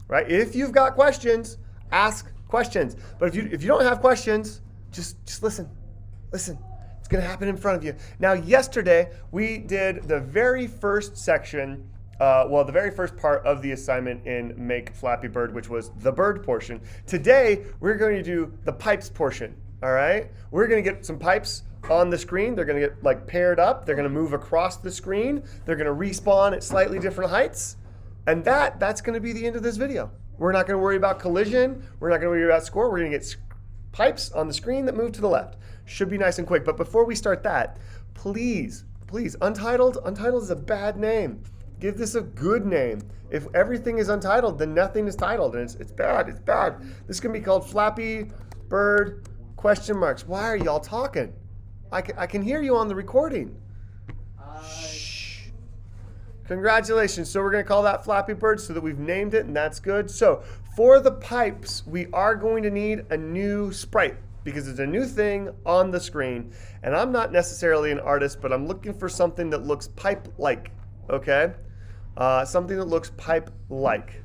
right? If you've got questions, ask questions. But if you don't have questions, just listen. Listen. It's going to happen in front of you. Now, yesterday, we did the very first section, the very first part of the assignment in Make Flappy Bird, which was the bird portion. Today, we're going to do the pipes portion, all right? We're going to get some pipes on the screen. They're going to get like paired up. They're going to move across the screen. They're going to respawn at slightly different heights. And that's going to be the end of this video. We're not going to worry about collision. We're not going to worry about score. We're going to get pipes on the screen that move to the left. Should be nice and quick. But before we start that, please, Untitled is a bad name. Give this a good name. If everything is untitled, then nothing is titled. And it's bad. It's bad. This is going to be called Flappy Bird ? Why are y'all talking? I can hear you on the recording. Shh. Congratulations. So we're going to call that Flappy Bird so that we've named it, and that's good. So for the pipes, we are going to need a new sprite, because it's a new thing on the screen. And I'm not necessarily an artist, but I'm looking for something that looks pipe-like, okay? Something that looks pipe-like.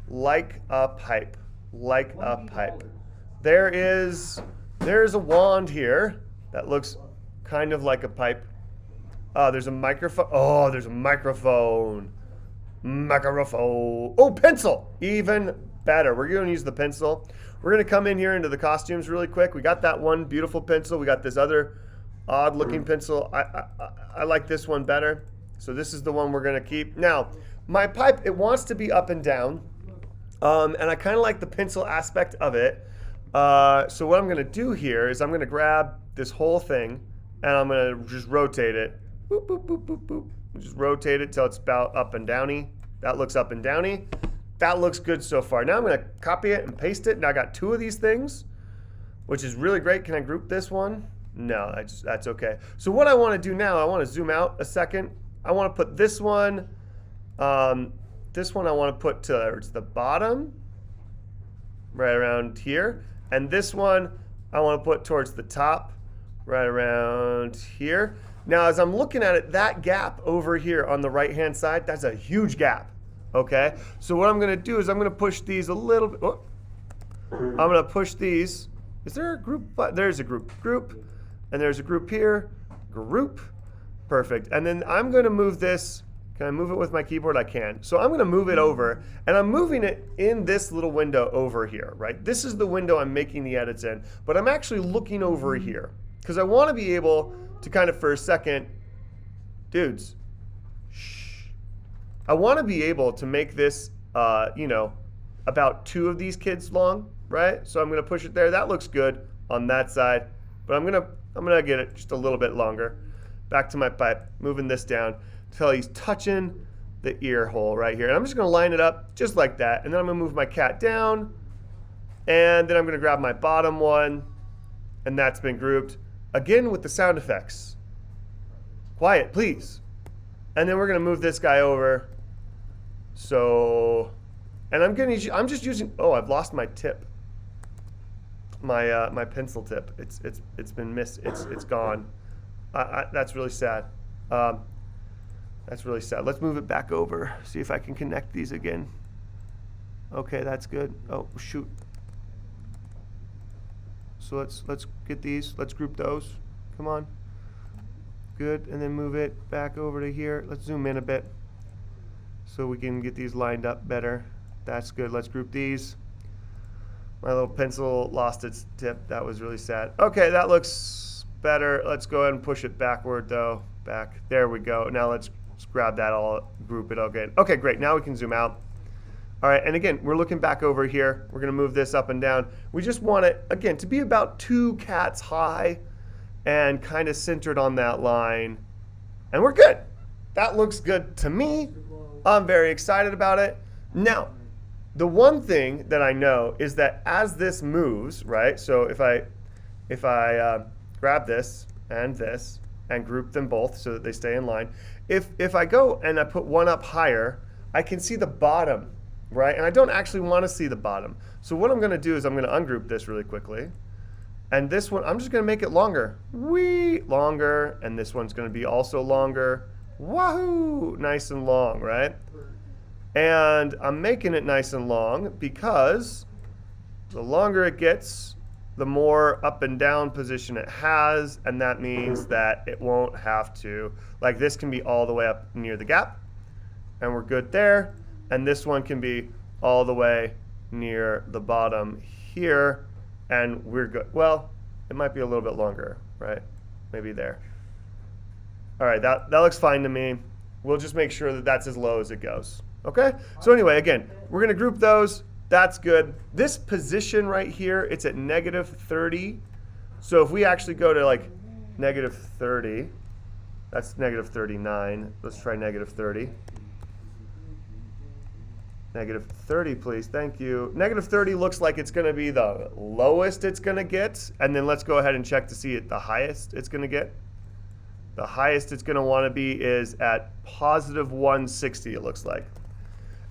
Like a pipe. Like a pipe. There's a wand here that looks kind of like a pipe. There's a microphone. Oh, there's a microphone. Microphone. Oh, pencil. Even better. We're going to use the pencil. We're going to come in here into the costumes really quick. We got that one beautiful pencil. We got this other odd looking pencil. I like this one better. So this is the one we're going to keep. Now, my pipe, it wants to be up and down. And I kind of like the pencil aspect of it. So what I'm going to do here is I'm going to grab this whole thing and I'm going to just rotate it. Boop, boop, boop, boop, boop. Just rotate it till it's about up and downy. That looks up and downy. That looks good so far. Now I'm going to copy it and paste it. Now I got two of these things, which is really great. Can I group this one? No, that's okay. So what I want to do now, I want to zoom out a second. I want to put this one I want to put towards the bottom, right around here. And this one I want to put towards the top, right around here. Now, as I'm looking at it, that gap over here on the right-hand side, that's a huge gap. Okay, so what I'm going to do is I'm going to push these a little bit. Oh. I'm going to push these. Is there a group? There's a group. Group. And there's a group here. Group. Perfect. And then I'm going to move this. Can I move it with my keyboard? I can. So I'm going to move it over. And I'm moving it in this little window over here, right? This is the window I'm making the edits in. But I'm actually looking over here. Because I want to be able to kind of, for a second, dudes, I want to be able to make this, about two of these kids long, right? So I'm going to push it there. That looks good on that side, but I'm gonna get it just a little bit longer. Back to my pipe, moving this down until he's touching the ear hole right here. And I'm just going to line it up just like that. And then I'm going to move my cat down, and then I'm going to grab my bottom one, and that's been grouped again with the sound effects. Quiet, please. And then we're going to move this guy over. So, and I'm just using, oh, I've lost my tip. My pencil tip. It's been missed. It's gone. That's really sad. That's really sad. Let's move it back over. See if I can connect these again. Okay, that's good. Oh, shoot. So let's get these. Let's group those. Come on. Good. And then move it back over to here. Let's zoom in a bit so we can get these lined up better. That's good. Let's group these. My little pencil lost its tip. That was really sad. Okay, that looks better. Let's go ahead and push it backward though. Back. There we go. Now let's grab that all, group it again. Okay, great. Now we can zoom out. All right, and again, we're looking back over here. We're going to move this up and down. We just want it, again, to be about 2 cats high and kind of centered on that line. And we're good. That looks good to me. I'm very excited about it. Now, the one thing that I know is that as this moves, right? So if I grab this and group them both so that they stay in line, if I go and I put one up higher, I can see the bottom, right? And I don't actually want to see the bottom. So what I'm going to do is I'm going to ungroup this really quickly. And this one, I'm just going to make it longer. Longer. And this one's going to be also longer. Wahoo! Nice and long, right? And I'm making it nice and long because the longer it gets, the more up and down position it has, and that means that it won't have to, like this can be all the way up near the gap, and we're good there. And this one can be all the way near the bottom here, and we're good. Well, it might be a little bit longer, right? Maybe there. All right, that looks fine to me. We'll just make sure that that's as low as it goes. Okay? So anyway, again, we're going to group those. That's good. This position right here, it's at negative 30. So if we actually go to like negative 30, that's negative 39. Let's try negative 30. Negative 30, please. Thank you. Negative 30 looks like it's going to be the lowest it's going to get. And then let's go ahead and check to see the highest it's going to get. The highest it's going to want to be is at positive 160, it looks like.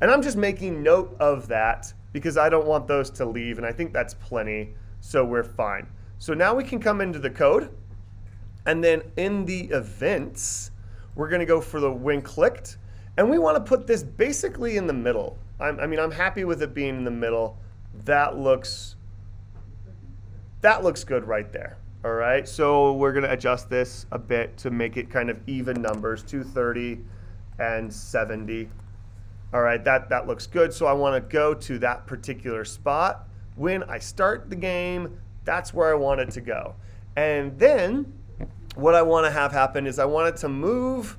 And I'm just making note of that because I don't want those to leave, and I think that's plenty, so we're fine. So now we can come into the code, and then in the events, we're going to go for the when clicked, and we want to put this basically in the middle. I mean, I'm happy with it being in the middle. That looks good right there. All right, so we're going to adjust this a bit to make it kind of even numbers, 230 and 70. All right, that looks good. So I want to go to that particular spot. When I start the game, that's where I want it to go. And then what I want to have happen is I want it to move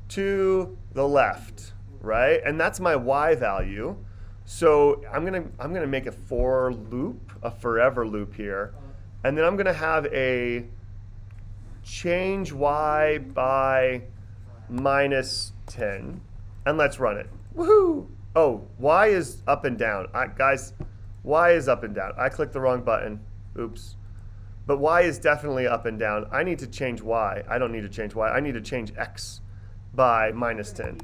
to the left, right? And that's my Y value. So I'm gonna make a for loop, a forever loop here. And then I'm going to have a change Y by minus 10. And let's run it. Woohoo! Oh, Y is up and down. Guys, Y is up and down. I clicked the wrong button. Oops. But Y is definitely up and down. I need to change Y. I don't need to change Y. I need to change X by minus 10.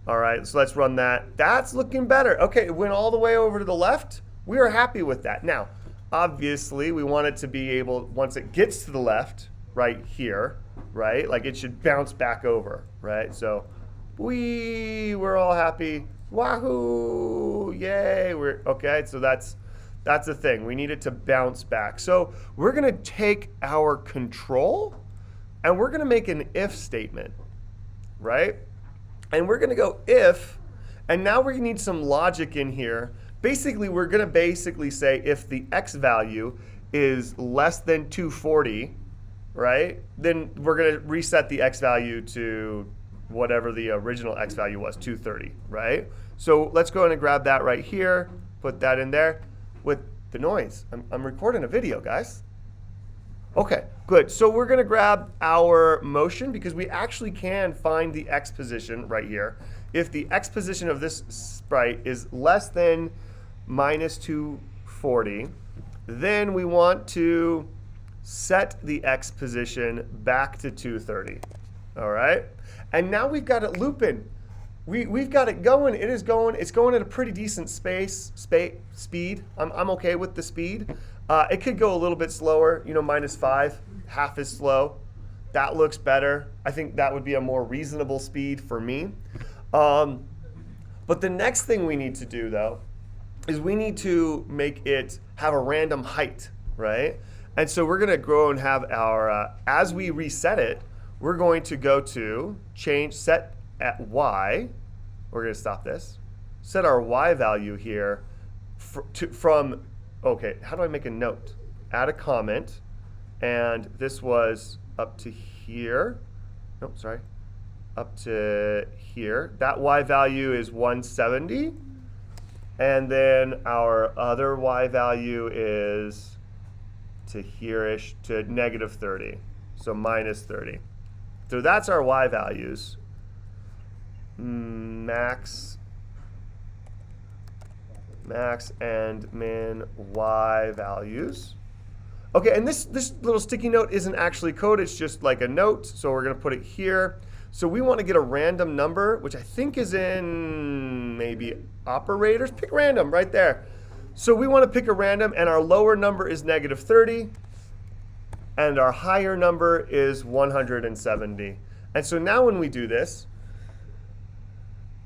All right, so let's run that. That's looking better. Okay, it went all the way over to the left. We are happy with that. Now, obviously, we want it to be able, once it gets to the left, right here, right? Like it should bounce back over, right? So we're all happy. Wahoo! Yay! Okay, so that's the thing. We need it to bounce back. So we're gonna take our control and we're gonna make an if statement, right? And we're gonna go if, and now we need some logic in here. Basically, we're going to say if the X value is less than 240, right, then we're going to reset the X value to whatever the original X value was, 230, right? So let's go ahead and grab that right here, put that in there with the noise. I'm recording a video, guys. Okay, good. So we're going to grab our motion because we actually can find the X position right here. If the X position of this sprite is less than minus 240, then we want to set the X position back to 230. All right? And now we've got it looping. We've got it going. It is going. It's going at a pretty decent speed. I'm okay with the speed. It could go a little bit slower, -5, half as slow. That looks better. I think that would be a more reasonable speed for me. But the next thing we need to do, though, is we need to make it have a random height, right? And so we're going to go and have our, as we reset it, we're going to go to change set at Y. We're going to stop this. Set our Y value here from, okay, how do I make a note? Add a comment. And this was up to here. Nope, sorry. Up to here. That Y value is 170. And then our other Y value is to here-ish, to -30. So -30. So that's our Y values. Max and min Y values. Okay, and this little sticky note isn't actually code, it's just like a note, so we're gonna put it here. So we want to get a random number, which I think is in maybe operators. Pick random right there. So we want to pick a random, and our lower number is -30, and our higher number is 170. And so now when we do this,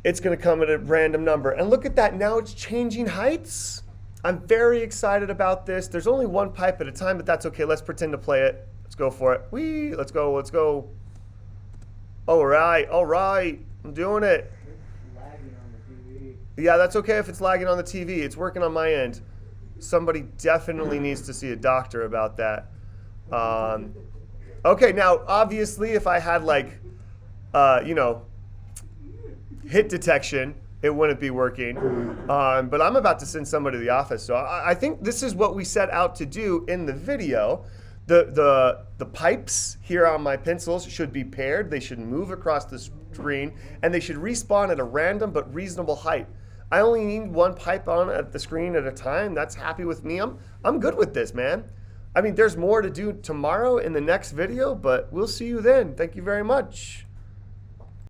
it's going to come at a random number. And look at that, now it's changing heights. I'm very excited about this. There's only one pipe at a time, but that's okay. Let's pretend to play it. Let's go for it. Whee, let's go, let's go. All right, I'm doing it. It's lagging on the TV. Yeah, that's okay if it's lagging on the TV. It's working on my end. Somebody definitely needs to see a doctor about that. Okay, now obviously if I had like, hit detection, it wouldn't be working. But I'm about to send somebody to the office. So I think this is what we set out to do in the video. The pipes here on my pencils should be paired. They should move across the screen, and they should respawn at a random but reasonable height. I only need one pipe on at the screen at a time. That's happy with me. I'm good with this, man. I mean, there's more to do tomorrow in the next video, but we'll see you then. Thank you very much.